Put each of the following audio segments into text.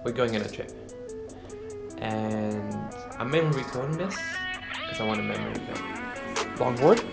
we're going on a trip. And I'm memory recording this because I want a memory of it. Longboard.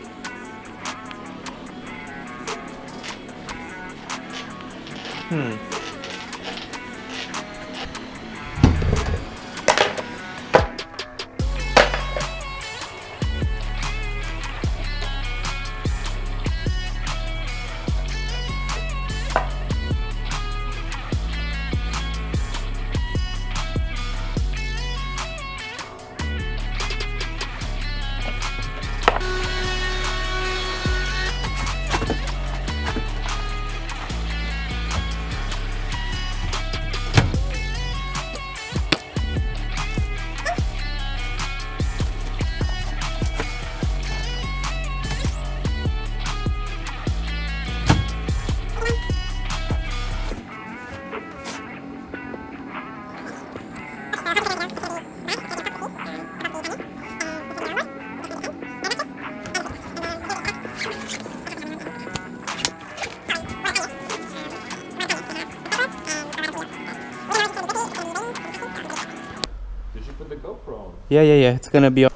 Did you put the GoPro on? Yeah, it's gonna be.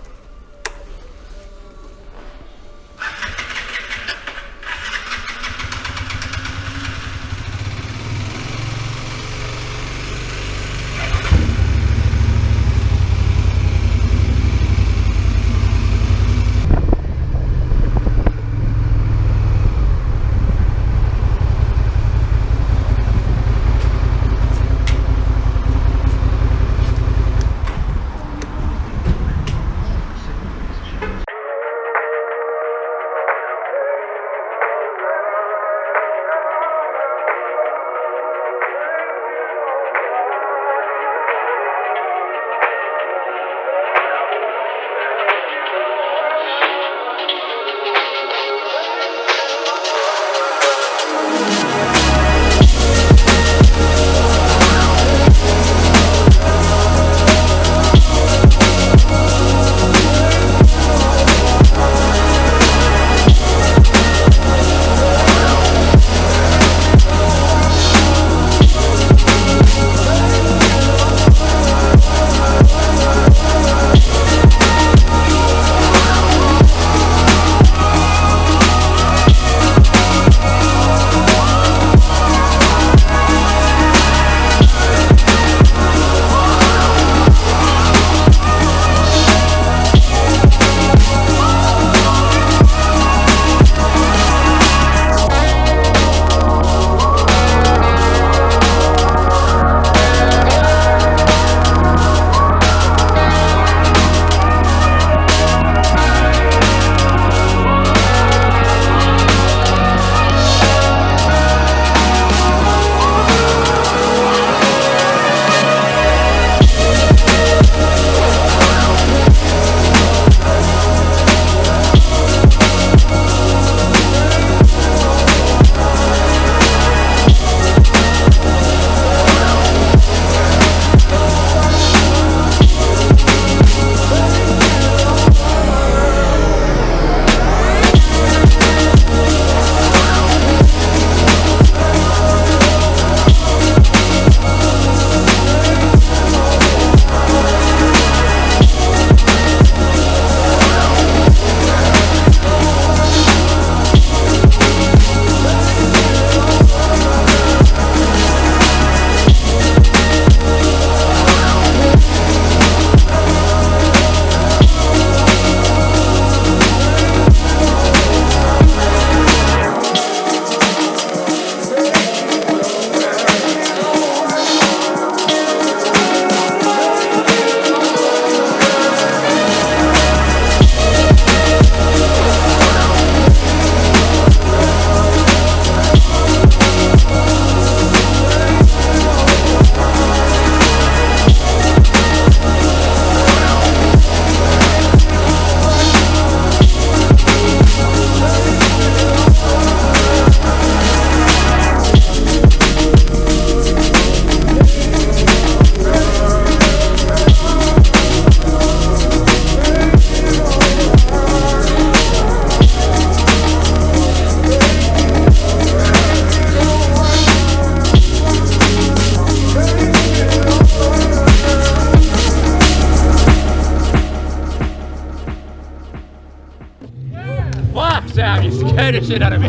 annoy the shit out of me.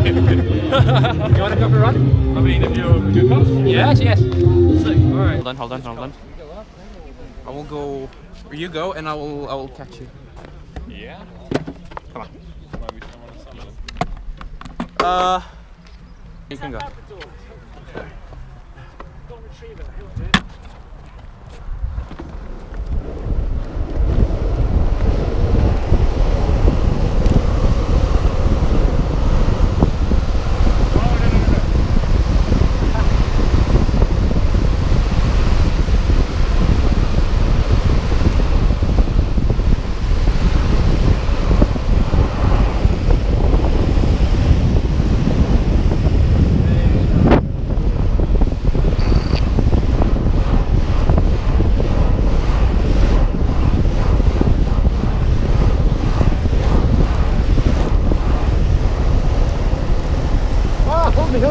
You wanna go for a run? I mean, if you come. Yes, yes. Sick. All right. Hold on. I will go. You go, and I will catch you. Yeah. Come on. Might be someone or something. You can go.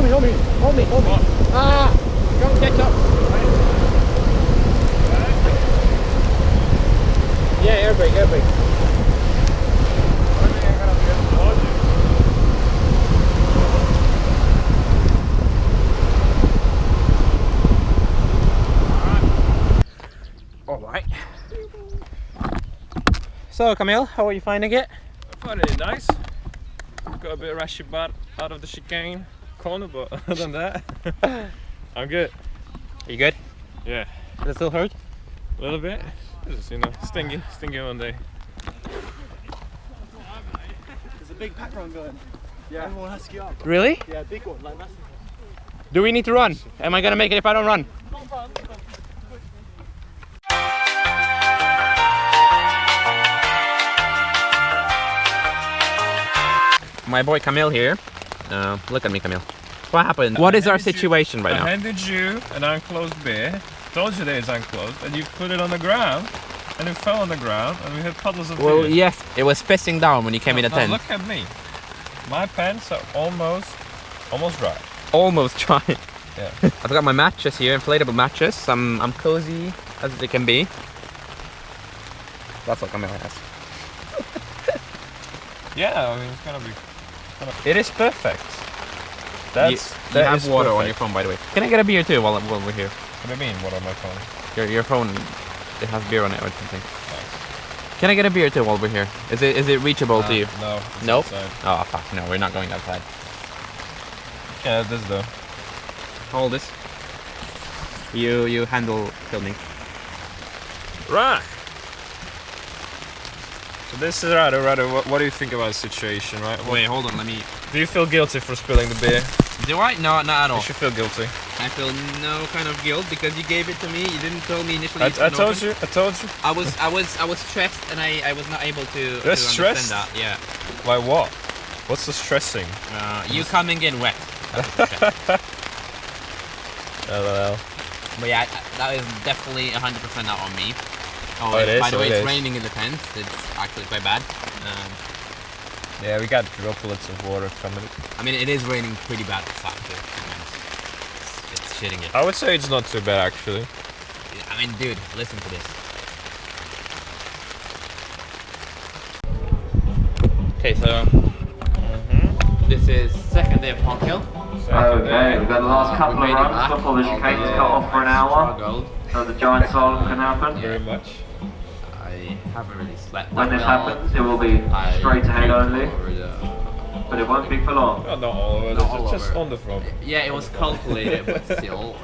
Hold me. Ah! Don't catch up. Yeah, air brake. Alright. So, Kamil, how are you finding it? I find it nice. Got a bit of rashy butt out of the chicane corner, but other than that, I'm good. Are you good? Yeah. Does it still hurt? A little bit. Just, stingy one day. There's a big pack run going. Yeah. Everyone has to get up. Really? Yeah, big one, like massive. Do we need to run? Am I gonna make it if I don't run? My boy Kamil here. Look at me, Kamil. What happened? What is our situation right now? I handed you an unclosed beer, told you that it's unclosed, and you put it on the ground, and it fell on the ground, and we had puddles of beer. Well, yes, it was pissing down when you came in the Now tent. look at me. My pants are almost dry. Almost dry. Yeah. I've got my mattress here, inflatable mattress. I'm cozy as they can be. That's what Kamil has. Yeah, I mean it's gonna be. It is perfect. You have water on your phone, by the way. Can I get a beer too while we're here? What do you mean? What on my phone? Your phone, it has beer on it or something. Nice. Can I get a beer too while we're here? Is it reachable to you? No. It's Nope. outside. Oh fuck, no, we're not going outside. Yeah, this though. Hold this. You handle filming. Right. So this is Rado. What do you think about the situation, right? Wait, hold on, let me... Do you feel guilty for spilling the beer? Do I? No, not at all. You should feel guilty. I feel no kind of guilt because you gave it to me. You didn't tell me initially. I told you. I was stressed and I was not able to understand stressed? that. Yeah. Why what? What's the stressing? You coming in wet. LOL. But yeah, that is definitely 100% not on me. Oh, it is, by the way, it it's is. raining in the tent. It's actually quite bad. Yeah, we got droplets of water coming. I mean, it is raining pretty bad outside too. It's shitting it. I would say it's not too bad actually. I mean, dude, listen to this. Okay, so this is second day of Hog Hill. Okay, we've got the last couple of runs before the chicane's cut off for an hour, so the giant slalom can happen. Very much. I haven't really slept. When this happens, it will be straight ahead only, but it won't be for long. Oh, not all of it, Not all just over. on the front. Yeah, it was calculated, but still,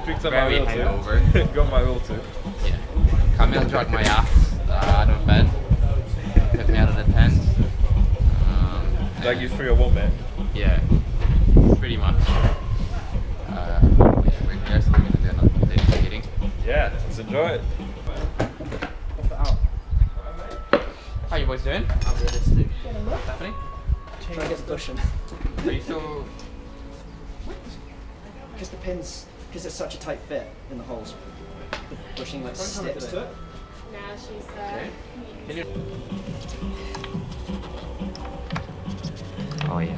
Picked up very my wheel hangover. too. Got my wheel too. Yeah. Kamil dragged my ass out of bed, took me out of the tent. Like you threw a woman. Yeah, pretty much. We're here, so we're gonna do another day of skating. Yeah, let's enjoy it. How you boys doing? I'm realistic. What's happening? Trying to get the cushion. Are you still... Because the pins, because it's such a tight fit in the holes, the bushing like sticks to it. Now she's Can you... Oh yeah.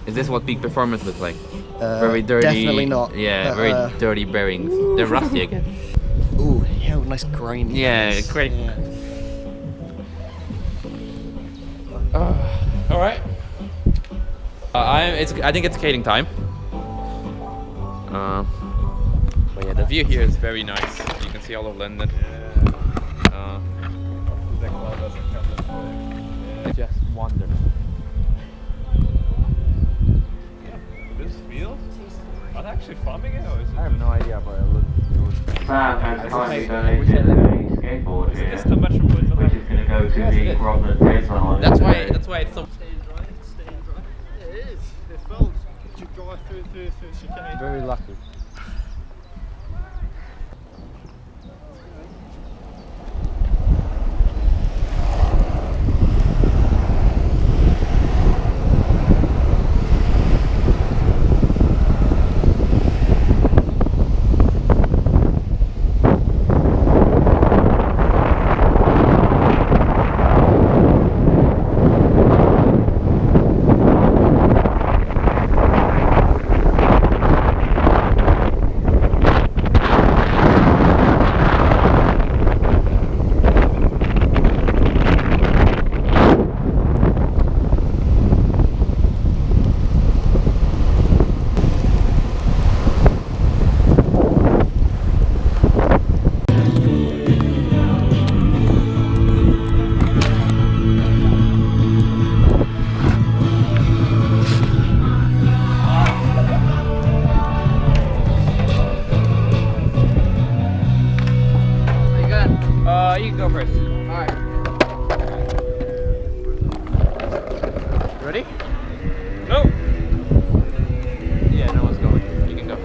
Is this what peak performance looks like? Very dirty. Definitely not. Yeah, very dirty bearings. They're rusty again. Ooh, yeah, nice grain. Yeah, great. Yeah. Oh. All right. I think it's skating time. But yeah, the view here is very nice. You can see all of London. The cloud doesn't come this way. It's just wonderful. This field? Are they actually farming it or is it? I have no idea, but it looks. Sam has kindly donated a skateboard Is this here, the Metropolitan? which is going to go to the Groveland Tasman. That's why it's so It is. It felt to drive through chicane. very lucky. You can go first. Alright. Ready? No! Yeah, no one's going. You can go.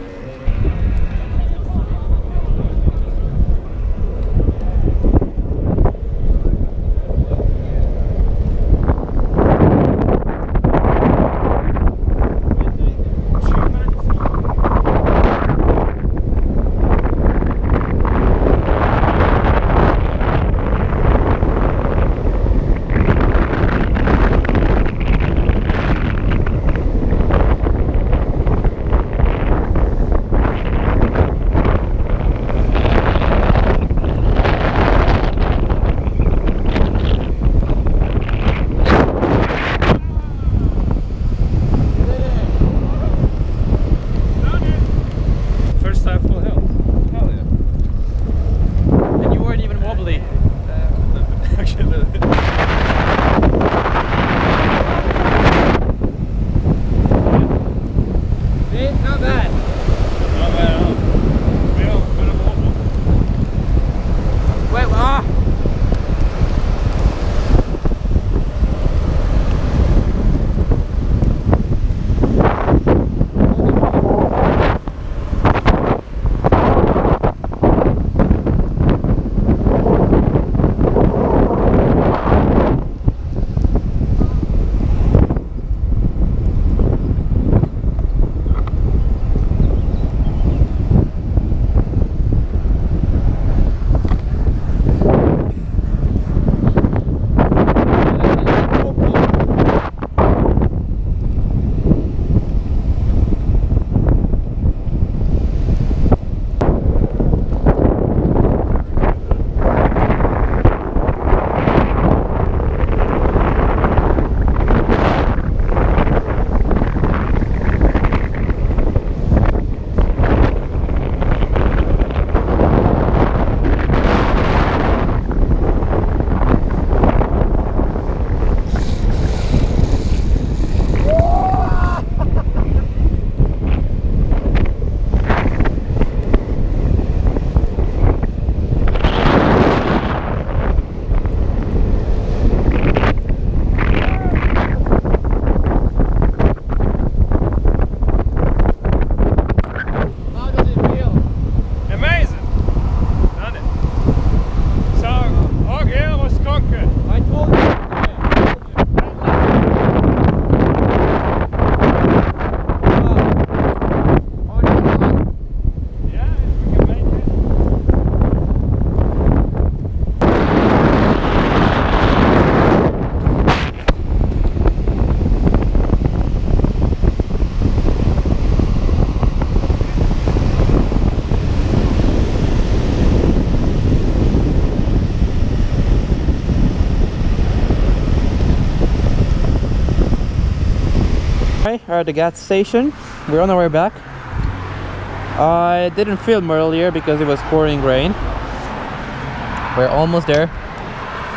at the gas station. We're on our way back. I didn't film earlier because it was pouring rain. We're almost there.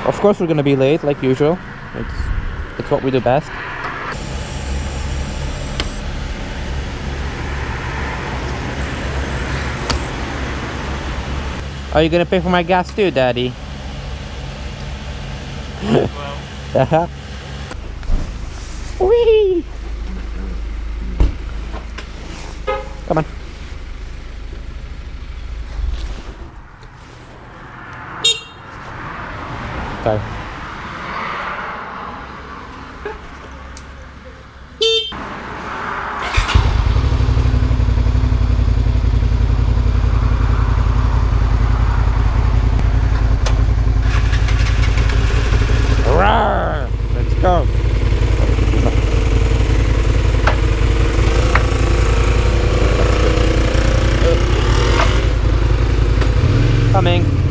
Of course we're gonna be late like usual. It's what we do best. Are you gonna pay for my gas too, Daddy? Well, Whee! Come on. Sorry. Roar! Let's go. Coming.